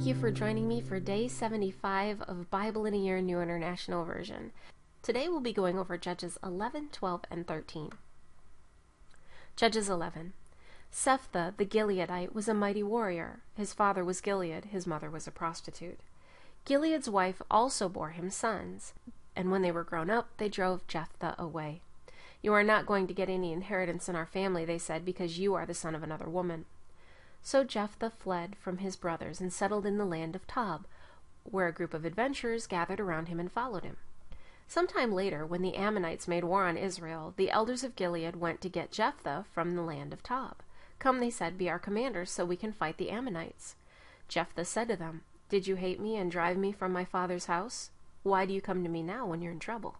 Thank you for joining me for day 75 of Bible in a Year New International Version. Today we'll be going over Judges 11, 12, and 13. Judges 11. Jephthah the Gileadite was a mighty warrior. His father was Gilead, his mother was a prostitute. Gilead's wife also bore him sons, and when they were grown up, they drove Jephthah away. "You are not going to get any inheritance in our family," they said, "because you are the son of another woman." So Jephthah fled from his brothers and settled in the land of Tob, where a group of adventurers gathered around him and followed him. Sometime later, when the Ammonites made war on Israel, the elders of Gilead went to get Jephthah from the land of Tob. "Come," they said, "be our commanders so we can fight the Ammonites." Jephthah said to them, "Did you hate me and drive me from my father's house? Why do you come to me now when you're in trouble?"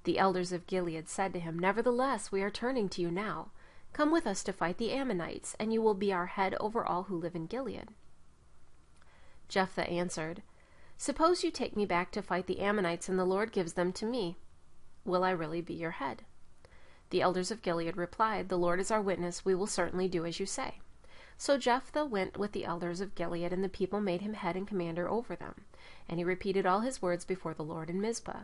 The elders of Gilead said to him, "Nevertheless, we are turning to you now. Come with us to fight the Ammonites, and you will be our head over all who live in Gilead." Jephthah answered, "Suppose you take me back to fight the Ammonites, and the Lord gives them to me. Will I really be your head?" The elders of Gilead replied, "The Lord is our witness, we will certainly do as you say." So Jephthah went with the elders of Gilead, and the people made him head and commander over them. And he repeated all his words before the Lord in Mizpah.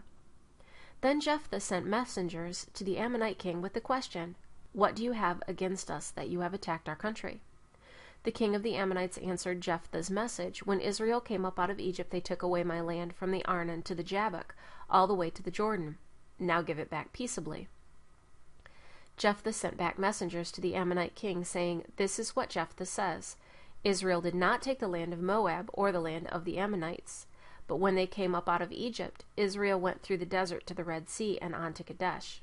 Then Jephthah sent messengers to the Ammonite king with the question, "What do you have against us that you have attacked our country?" The king of the Ammonites answered Jephthah's message, "When Israel came up out of Egypt, they took away my land from the Arnon to the Jabbok, all the way to the Jordan. Now give it back peaceably." Jephthah sent back messengers to the Ammonite king, saying, "This is what Jephthah says. Israel did not take the land of Moab or the land of the Ammonites. But when they came up out of Egypt, Israel went through the desert to the Red Sea and on to Kadesh.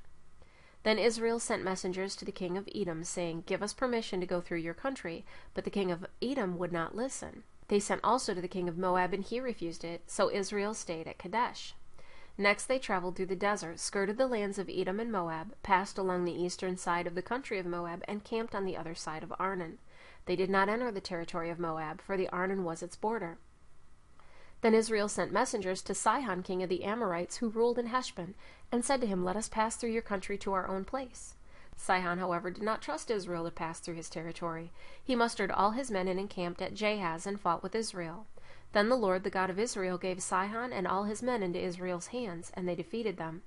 Then Israel sent messengers to the king of Edom, saying, 'Give us permission to go through your country.' But the king of Edom would not listen. They sent also to the king of Moab, and he refused it, so Israel stayed at Kadesh. Next they traveled through the desert, skirted the lands of Edom and Moab, passed along the eastern side of the country of Moab, and camped on the other side of Arnon. They did not enter the territory of Moab, for the Arnon was its border. Then Israel sent messengers to Sihon, king of the Amorites, who ruled in Heshbon, and said to him, 'Let us pass through your country to our own place.' Sihon, however, did not trust Israel to pass through his territory. He mustered all his men and encamped at Jahaz and fought with Israel. Then the Lord, the God of Israel, gave Sihon and all his men into Israel's hands, and they defeated them.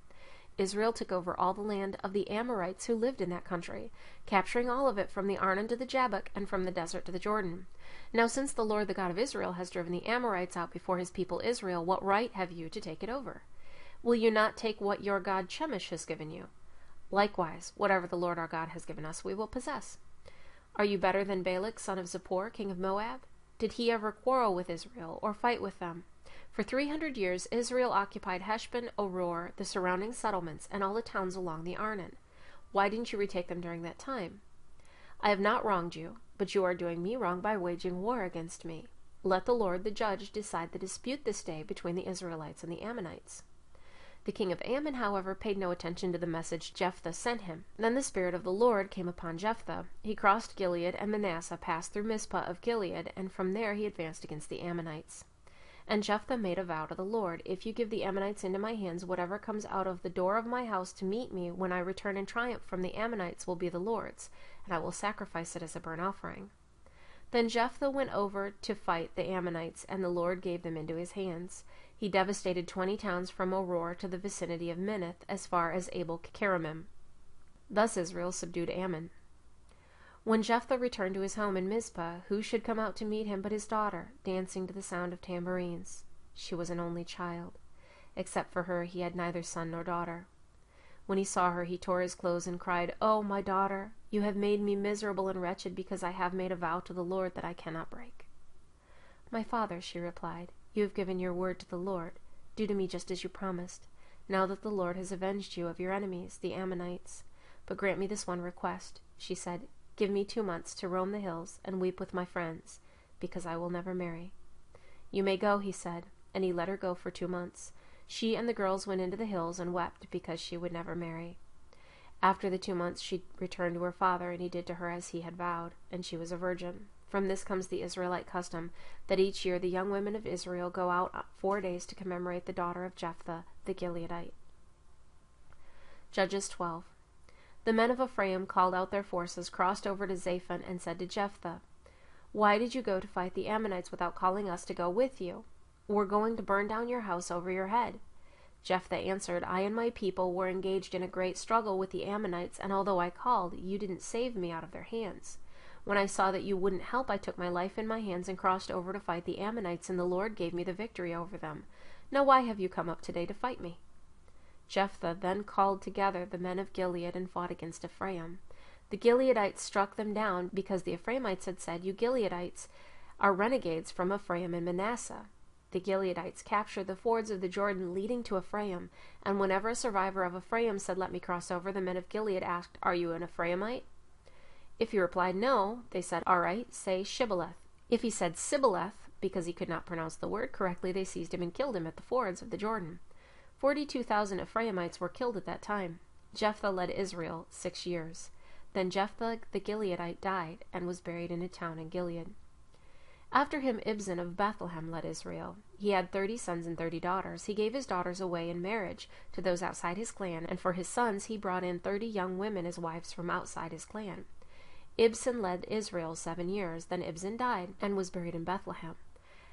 Israel took over all the land of the Amorites who lived in that country, capturing all of it from the Arnon to the Jabbok and from the desert to the Jordan. Now since the Lord, the God of Israel, has driven the Amorites out before his people Israel, what right have you to take it over? Will you not take what your god Chemosh has given you? Likewise, whatever the Lord our God has given us, we will possess. Are you better than Balak, son of Zippor, king of Moab? Did he ever quarrel with Israel or fight with them? For 300 years Israel occupied Heshbon, Aroer, the surrounding settlements, and all the towns along the Arnon. Why didn't you retake them during that time? I have not wronged you, but you are doing me wrong by waging war against me. Let the Lord, the judge, decide the dispute this day between the Israelites and the Ammonites." The king of Ammon, however, paid no attention to the message Jephthah sent him. Then the Spirit of the Lord came upon Jephthah. He crossed Gilead and Manasseh, passed through Mizpah of Gilead, and from there he advanced against the Ammonites. And Jephthah made a vow to the Lord, "If you give the Ammonites into my hands, whatever comes out of the door of my house to meet me when I return in triumph from the Ammonites will be the Lord's, and I will sacrifice it as a burnt offering." Then Jephthah went over to fight the Ammonites, and the Lord gave them into his hands. He devastated 20 towns from Aroer to the vicinity of Minnith, as far as Abel-keramim. Thus Israel subdued Ammon. When Jephthah returned to his home in Mizpah, who should come out to meet him but his daughter, dancing to the sound of tambourines? She was an only child. Except for her, he had neither son nor daughter. When he saw her, he tore his clothes and cried, "Oh, my daughter, you have made me miserable and wretched because I have made a vow to the Lord that I cannot break." "My father," she replied, "you have given your word to the Lord. Do to me just as you promised, now that the Lord has avenged you of your enemies, the Ammonites. But grant me this one request," she said. "Give me 2 months to roam the hills and weep with my friends, because I will never marry." "You may go," he said, and he let her go for 2 months. She and the girls went into the hills and wept because she would never marry. After the 2 months she returned to her father, and he did to her as he had vowed, and she was a virgin. From this comes the Israelite custom, that each year the young women of Israel go out 4 days to commemorate the daughter of Jephthah the Gileadite. Judges 12. The men of Ephraim called out their forces, crossed over to Zaphon, and said to Jephthah, Why did you go to fight the Ammonites without calling us to go with you? We're going to burn down your house over your head." Jephthah answered, "I and my people were engaged in a great struggle with the Ammonites, and although I called, you didn't save me out of their hands. When I saw that you wouldn't help, I took my life in my hands and crossed over to fight the Ammonites, and the Lord gave me the victory over them. Now why have you come up today to fight me?" Jephthah then called together the men of Gilead and fought against Ephraim. The Gileadites struck them down because the Ephraimites had said, "You Gileadites are renegades from Ephraim and Manasseh." The Gileadites captured the fords of the Jordan leading to Ephraim, and whenever a survivor of Ephraim said, "Let me cross over," the men of Gilead asked, "Are you an Ephraimite?" If he replied no, they said, "All right, say Shibboleth." If he said Sibboleth, because he could not pronounce the word correctly, they seized him and killed him at the fords of the Jordan. 42,000 Ephraimites were killed at that time. Jephthah led Israel 6 years. Then Jephthah the Gileadite died and was buried in a town in Gilead. After him Ibzan of Bethlehem led Israel. He had 30 sons and 30 daughters. He gave his daughters away in marriage to those outside his clan, and for his sons he brought in 30 young women as wives from outside his clan. Ibzan led Israel 7 years. Then Ibzan died and was buried in Bethlehem.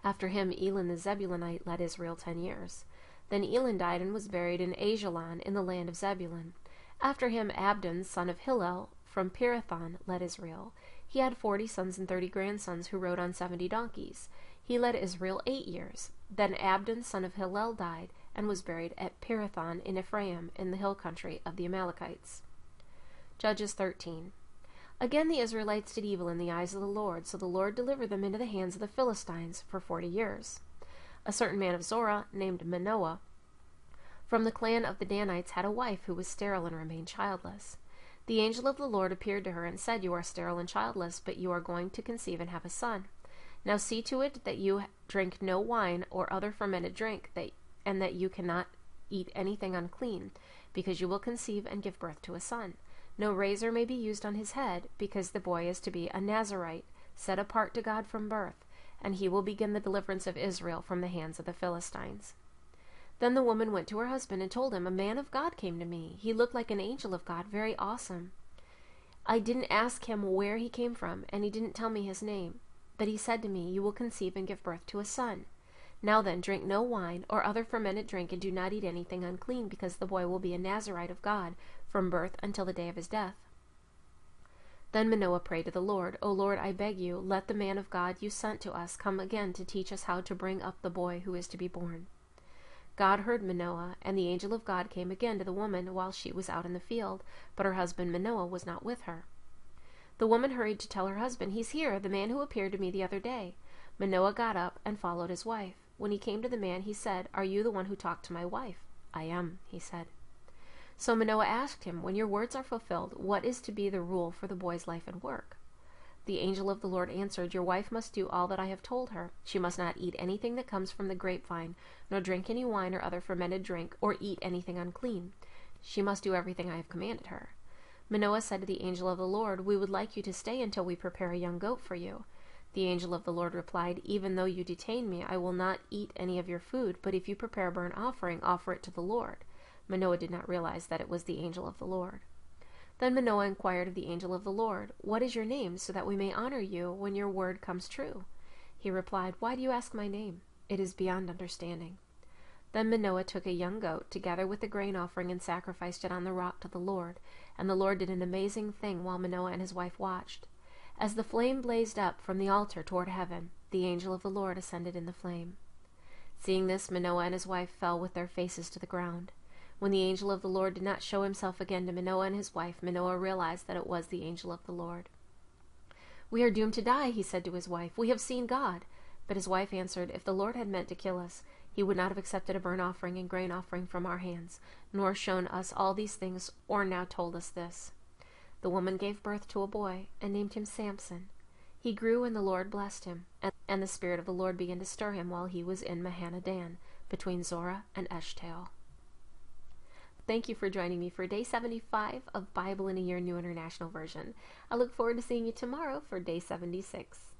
After him Elon the Zebulunite led Israel 10 years. Then Elon died and was buried in Ajalon in the land of Zebulun. After him Abdon, son of Hillel, from Pirathon, led Israel. He had 40 sons and 30 grandsons who rode on 70 donkeys. He led Israel 8 years. Then Abdon, son of Hillel, died and was buried at Pirathon in Ephraim in the hill country of the Amalekites. Judges 13. Again the Israelites did evil in the eyes of the Lord, so the Lord delivered them into the hands of the Philistines for 40 years. A certain man of Zorah, named Manoah, from the clan of the Danites, had a wife who was sterile and remained childless. The angel of the Lord appeared to her and said, "You are sterile and childless, but you are going to conceive and have a son. Now see to it that you drink no wine or other fermented drink, and that you cannot eat anything unclean, because you will conceive and give birth to a son. No razor may be used on his head, because the boy is to be a Nazirite, set apart to God from birth, and he will begin the deliverance of Israel from the hands of the Philistines." Then the woman went to her husband and told him, "A man of God came to me. He looked like an angel of God, very awesome. I didn't ask him where he came from, and he didn't tell me his name. But he said to me, 'You will conceive and give birth to a son. Now then, drink no wine or other fermented drink, and do not eat anything unclean, because the boy will be a Nazirite of God from birth until the day of his death.' Then Manoah prayed to the Lord, 'O Lord, I beg you, let the man of God you sent to us come again to teach us how to bring up the boy who is to be born.' God heard Manoah, and the angel of God came again to the woman while she was out in the field, but her husband Manoah was not with her. The woman hurried to tell her husband, 'He's here, the man who appeared to me the other day.' Manoah got up and followed his wife. When he came to the man, he said, 'Are you the one who talked to my wife?' 'I am,' he said. So Manoah asked him, 'When your words are fulfilled, what is to be the rule for the boy's life and work?' The angel of the Lord answered, 'Your wife must do all that I have told her. She must not eat anything that comes from the grapevine, nor drink any wine or other fermented drink, or eat anything unclean. She must do everything I have commanded her.' Manoah said to the angel of the Lord, 'We would like you to stay until we prepare a young goat for you.' The angel of the Lord replied, 'Even though you detain me, I will not eat any of your food, but if you prepare a burnt offering, offer it to the Lord.' Manoah did not realize that it was the angel of the Lord. Then Manoah inquired of the angel of the Lord, 'What is your name, so that we may honor you when your word comes true?' He replied, 'Why do you ask my name? It is beyond understanding.' Then Manoah took a young goat, together with the grain offering, and sacrificed it on the rock to the Lord. And the Lord did an amazing thing while Manoah and his wife watched. As the flame blazed up from the altar toward heaven, the angel of the Lord ascended in the flame. Seeing this, Manoah and his wife fell with their faces to the ground. When the angel of the Lord did not show himself again to Manoah and his wife, Manoah realized that it was the angel of the Lord. 'We are doomed to die,' he said to his wife. 'We have seen God.' But his wife answered, 'If the Lord had meant to kill us, he would not have accepted a burnt offering and grain offering from our hands, nor shown us all these things, or now told us this.' The woman gave birth to a boy, and named him Sampson. He grew, and the Lord blessed him, and the Spirit of the Lord began to stir him while he was in Mahanadan, between Zorah and Eshtaol. Thank you for joining me for Day 75 of Bible in a Year New International Version. I look forward to seeing you tomorrow for Day 76.